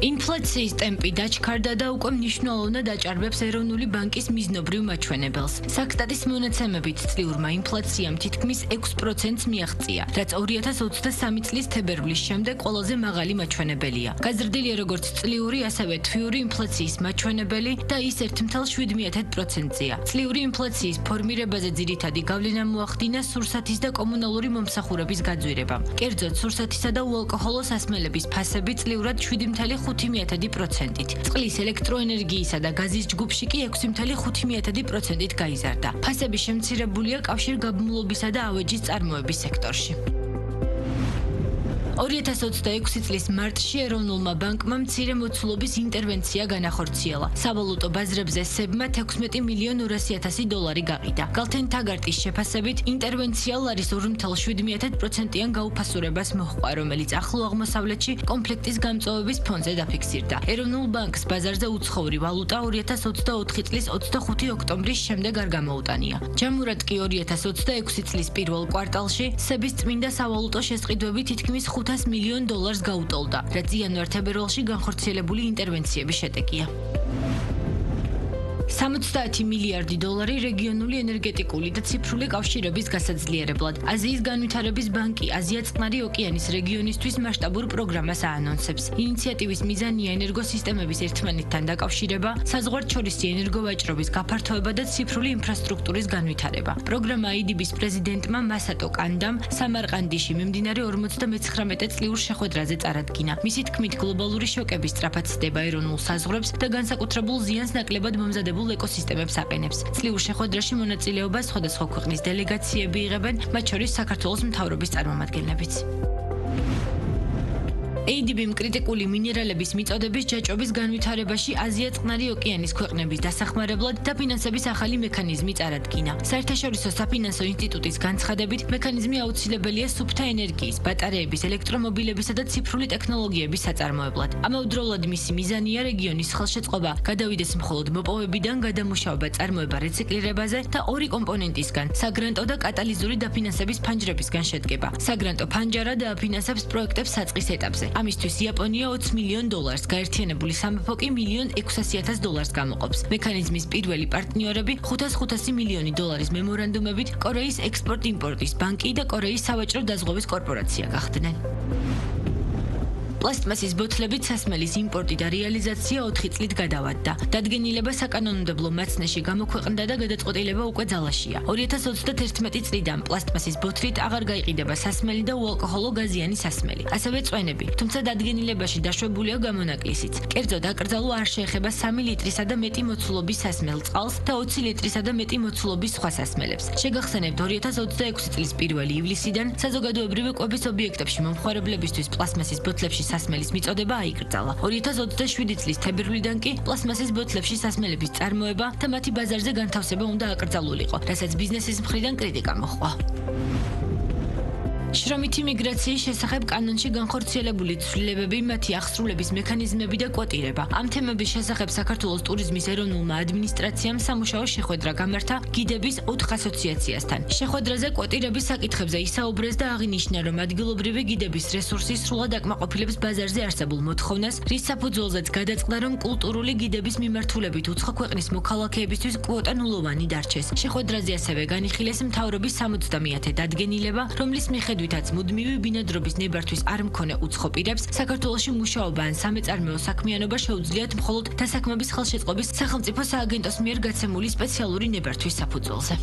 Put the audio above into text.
ინფლაციის ტემპი დაჩქარდა და უკვე მნიშვნელოვნად აჭარბებს ეროვნული ბანკის მიზნობრივ მაჩვენებელს. Საქსტატის მონაცემებით წლიურმა ინფლაციამ თითქმის 6%-ს მიაღწია, რაც 2023 წლის თებერვლის შემდეგ ყველაზე მაღალი მაჩვენებელია. გაზრდილია როგორც წლიური, ასევე თვიური ინფლაციის მაჩვენებელი და ის 1,7%-ია. წლიური ინფლაციის ფორმირებაზე ძირითადი გავლენა მოახდინა სურსათის და კომუნალური მომსახურების გაძვირებამ. კერძოდ, სურსათისა და უალკოჰოლო სასმელების ფასები წლიურად 7,5%-ით. წყლის, ელექტროენერგიისა და გაზის ჯგუფში კი 6,5%-ით გაიზარდა. ფასები შემცირებულია კავშირგაბმულობისა და ავეჯის წარმოების სექტორში. 2026 წლის მარტში ეროვნულმა ბანკმა მცირე მოცულობის ინტერვენცია განახორციელა. სავალუტო ბაზრებზე სებმა $16,200,000 გაყიდა. გალთენ თაგარტის შეფასებით, ინტერვენცია ლარის 2,7%-იან გაუფასურებას მოჰყვა, რომელიც ახლო აღმოსავლეთში კონფლიქტის გამწვავების ფონზე დაფიქსირდა. ეროვნულ ბანკს ბაზარზე უცხოური ვალუტა 2024 წლის 25 ოქტომბრის შემდეგ არ გამოუტანია. ჯამურად კი 2026 წლის პირველ კვარტალში სების წმინდა სავალუტო შესყიდვები თითქმის $500 მილიონ გაუტოლდა, რაც იანვარ-თებერვალში განხორციელებული ინტერვენციების შედეგია. $60 მილიარდი რეგიონული ენერგეტიკული და ციფრული კავშირების გასაძლიერებლად. აზიის განვითარების ბანკი აზია-წყნარი ოკეანის რეგიონისთვის მასშტაბურ პროგრამას აანონსებს. ინიციატივის მიზანია ენერგოსისტემების ერთმანეთთან დაკავშირება, საზღვარგარეთ ენერგოვაჭრობის გაფართოება და ციფრული ინფრასტრუქტურის განვითარება. პროგრამა ADB-ის პრეზიდენტმა მასატო კანდამ სამარყანდიში მიმდინარე 59 წლიურ შეხვედრაზე წარადგინა. მისი თქმით, გლობალური შოკები სწრაფად ცდება ეროვნულ საზღვრებს და განსაკუთრებულ ზიანს ნაკლებად მომზადებულ ეკოსისტემებს აყენებს. წლიურ შეხვედრაში მონაწილეობას სხვადასხვა ქვეყნის დელეგაციები იღებენ, მათ შორის საქართველოს მთავრობის წარმომადგენლებიც. ADB-მ კრიტიკული მინერალების მიწოდების ჯაჭვების განვითარებაში აზია-წყნარი ოკეანის ქვეყნების დასახმარებლად და ფინანსების ახალი მექანიზმი წარადგინა. საერთაშორისო საფინანსო ინსტიტუტის განცხადებით, მექანიზმი აუცილებელია სუფთა ენერგიის, ბატარეების, ელექტრომობილებისა და ციფრული ტექნოლოგიების საწარმოებლად. ამავდროულად მისი მიზანია რეგიონის ხელშეწყობა გადავიდეს მხოლოდ მოპოვებიდან გადამუშავება, წარმოება, რეციკლირებაზე და ორი კომპონენტისგან, საგრანტო და კატალიზური დაფინანსების ფანჯრებისგან შედგება. საგრანტო ფანჯარა დააფინანსებს პროექტებს საწყის ეტაპზე. ამისთვის იაპონია $20 მილიონ, გაერთიანებული სამეფო კი $1,600,000 გამოყოფს. მექანიზმის პირველი პარტნიორები $500 მილიონი მემორანდუმებით კორეის ექსპორტ-იმპორტის ბანკი და კორეის სავაჭრო დაზღვევის კორპორაცია გახდნენ. პლასტმასის ბოთლებით სასმელის იმპორტი და რეალიზაცია 4 წლით გადავადდა. დადგენილება საკანონმდებლო მაცნეში გამოქვეყნდა და გადაწყვეტილება უკვე ძალაშია. 2031 წლიდან პლასტმასის ბოთლით აღარ გაიყიდება სასმელი და უალკოჰოლო გაზიანი სასმელი, ასევე წვენები, თუმცა დადგენილებაში დაშვებულია გამონაკლისიც. კერძოდ, აკრძალვა არ შეეხება 3 ლიტრისა და მეტი მოცულობის სასმელ წყალს და 20 ლიტრისა და მეტი მოცულობის სხვა სასმელებს. შეგახსენებთ, 2026 წლის 1 ივლისიდან საზოგადოებრივი კვების ობიექტებში მომხმარებლებისთვის პლასტმასის ბოთლებში სასმელის მიწოდება აიკრძალა. 2027 წლის თებერვლიდან კი პლასტმასის ბოთლებში სასმელების წარმოება და მათი ბაზარზე განთავსება უნდა აკრძალულიყო, რასაც ბიზნესის მხრიდან კრიტიკა მოჰყვა. შრომითი მიგრაციის შესახებ კანონში განხორციელებული ცვლილებები, მათი აღსრულების მექანიზმები და კვოტირება. ამ თემების შესახებ საქართველოს ტურიზმის ეროვნულმა ადმინისტრაციამ სამუშაო შეხვედრა გამართა გიდების 4 ასოციაციასთან. შეხვედრაზე კვოტირების საკითხებზე ისაუბრეს და აღინიშნა, რომ ადგილობრივი გიდების რესურსი სრულად აკმაყოფილებს ბაზარზე არსებულ მოთხოვნას, რის საფუძველზეც გადაწყდა, რომ კულტურული გიდების მიმართულებით უცხო ქვეყნის მოქალაქეებისთვის კვოტა ნულოვანი დარჩეს. შეხვედრაზე ასევე განიხილეს მთავრობის 60-ე დადგენილება, რომლის მიხედვით მუდმივი ბინადრობის ნებართვის არ მქონე უცხო პირებს საქართველოში მუშაობა ან სამეწარმეო საქმიანობა შეუძლიათ მხოლოდ დასაქმების ხელშეწყობის სახელმწიფო სააგენტოს მიერ გაცემული სპეციალური ნებართვის საფუძველზე.